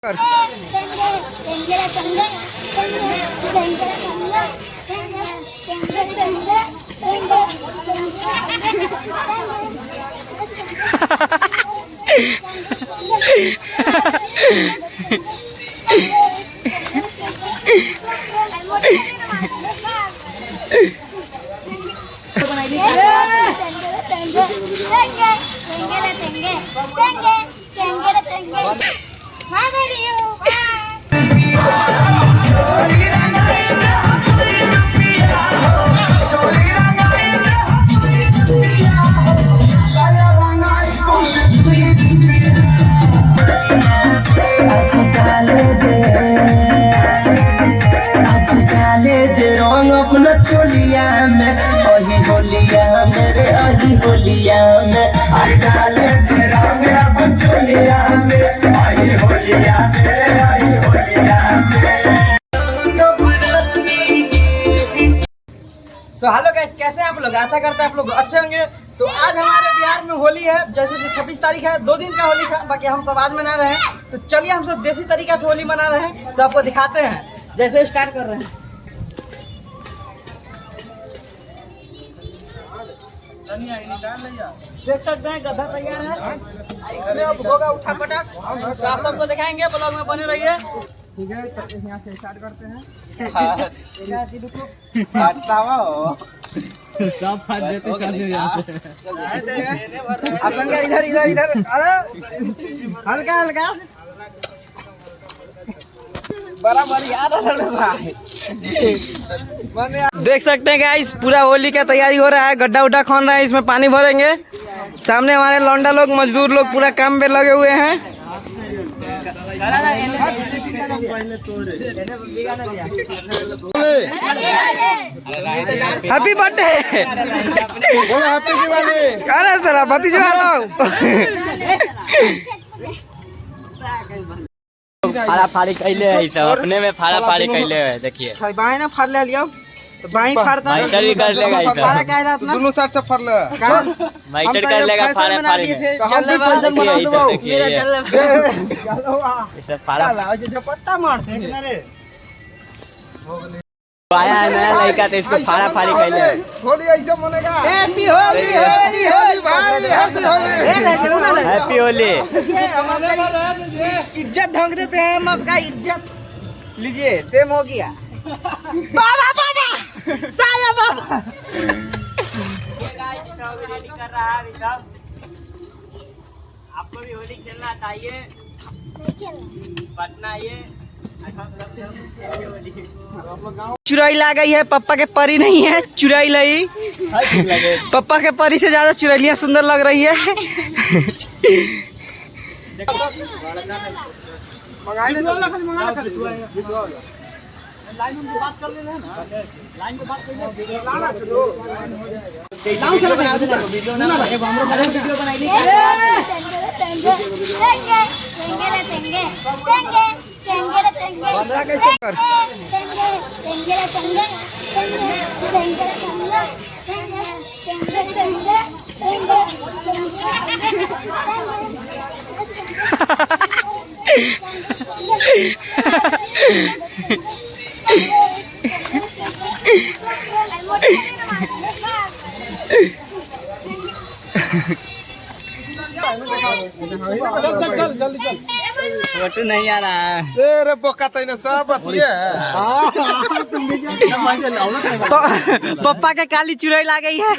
Hello guys, कैसे हैं आप लोग? आशा करते हैं आप लोग अच्छे होंगे। तो आज हमारे बिहार में होली है, जैसे 26 तारीख है, 2 दिन का होली का, बाकी हम सब आज मना रहे हैं। तो चलिए हम सब देसी तरीका से होली मना रहे हैं, तो आपको दिखाते हैं। जैसे स्टार्ट कर रहे हैं, देख सकते हैं गधा तैयार है, इसमें अब होगा उठा पटक। तो आप सबको दिखाएंगे, ब्लॉग में बने रहिए। ठीक है, तो यहाँ से स्टार्ट करते हैं। सब फाड़ देते आप लोग इधर इधर इधर, हल्का हल्का बराबर यार भाई। देख सकते हैं गाइस, पूरा होली का तैयारी हो रहा है। गड्ढा उड्ढा खोन रहा है, इसमें पानी भरेंगे। सामने हमारे लौंडा लोग, मजदूर लोग पूरा काम पे लगे हुए हैं। Happy birthday, happy Diwali. अरे सर भतीजा फाड़ा फाड़ी कैले है, सब अपने में फाड़ा फाड़ी कैले है। देखिए बाएं ना फाड़ ले लियो, तो बाएं फाड़ता है, माइटर भी कर लेगा इधर, फाड़ा कह रहा था दोनों साइड से फाड़ ले, माइटर कर लेगा फाड़ा फाड़ी में। तो हम भी पैसा बना देबो। इसे फाड़ा जो पत्ता मारते हैं ना रे, आया है नया लड़का, तो इसको फाड़ा फाड़ी कैले है। होली ऐसे मनेगा। हैप्पी होली, होली होली भाई, हैप्पी होली, हैप्पी होली। इज्जत ढंग देते हैं हम आपका, इज्जत लीजिए। सेम हो गया बाबा, बाबा साया बाबा। कर रहा है ऋषभ, आपको भी होली खेलना चाहिए, पटना आइए। चुराई ला गई है, पप्पा के परी नहीं है, चुराई लाई। पप्पा के परी से ज्यादा चुरैलियाँ सुंदर लग रही है। लाइन में बात कर लेना है ना, लाइन में बात करना लाइन से बना देना वीडियो ना, एगो हमरो बड़ा वीडियो बनाई ली। बंदरा कैसे कर फोटो नहीं आ रहा। तेरे बोका तैने सब बचिए। पप्पा के काली चुराई ला गई है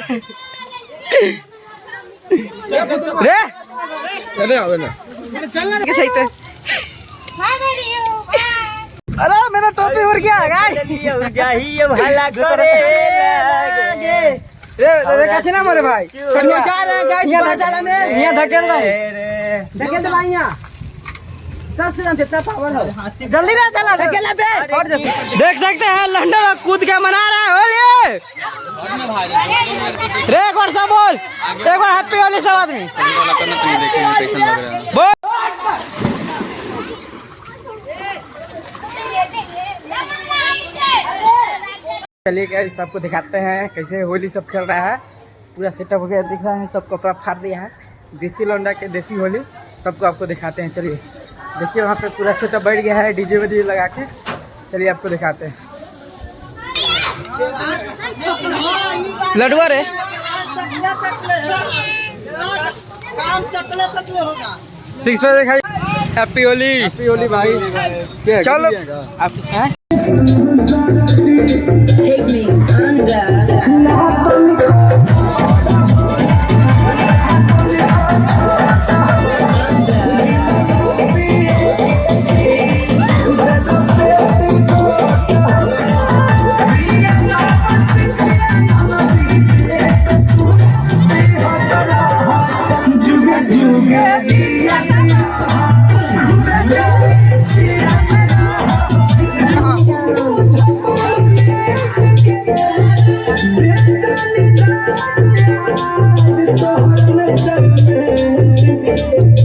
रे, अरे आवे ना के सही पे। अरे मेरा टोपी उड़ गया जाइए भला करे रे कैसे ना मोरे भाई, कन्या जा रहे हैं गाइस, बाजार में यहां धकेल दे भाई, यहां 10 कदम कितना पावर है, जल्दी ना चला धकेला बे। देख सकते हैं लंडन कूद के मना रहा है होली रे। एक बार सब बोल, एक बार हैप्पी होली सब आदमी बोल। चलिए गाइस, सबको दिखाते हैं कैसे होली सब खेल रहा है। पूरा सेटअप वगैरह दिख रहा है, सब कपड़ा फाड़ दिया है। देसी लौंडा के देसी होली सबको आपको दिखाते हैं। चलिए देखिए वहाँ पे पूरा सेटअप बैठ गया है डीजे वीजे लगा के। चलिए आपको दिखाते हैं। लडुआ रे सिक्स पे दिखाई। हैप्पी होली भाई। चलो आप Take me under.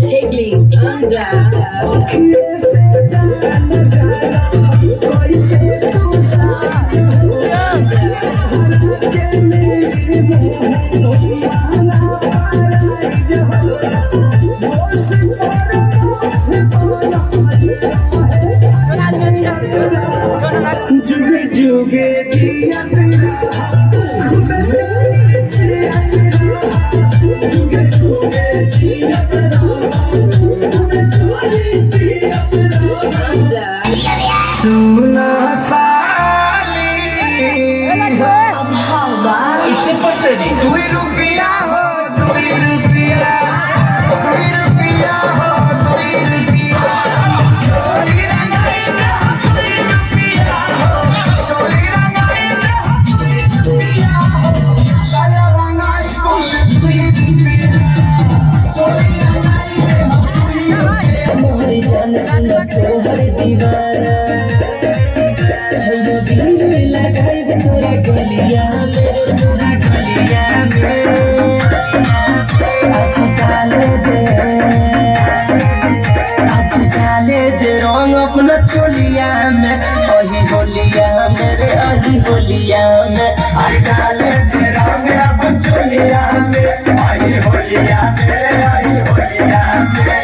Take me अपना चोलिया में अही होलिया मेरे अही होलिया में आई डाले तेरा में अपन चोलिया में अही होलिया मेरे अही होलिया में।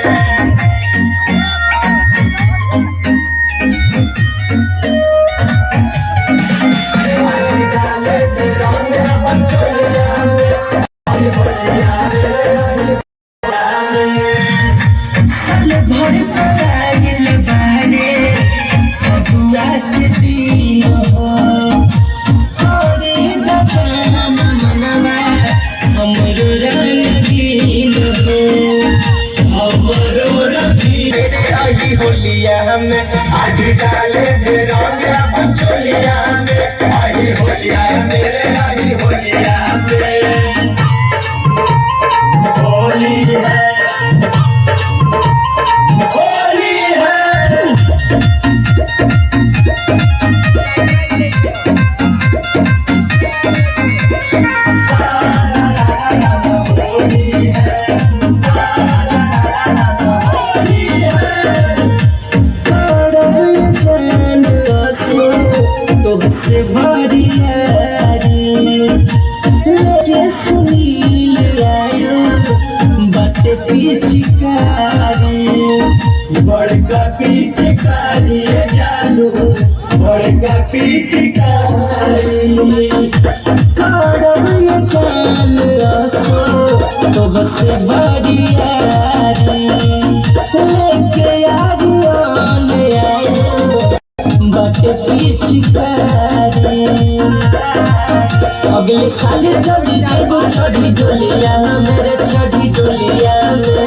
होलिया में आज डाले मेरा अपन चोलिया में आई होलिया मेरे आई होलिया में। होली है होली है बड़का पिचकारी जादू बड़का पिचकारी चाल तो बस बढ़िया लेके बटे पिचकारी अगले साल जल्दी जब चढ़ी डोलिया मेरे चढ़ी डोलिया में।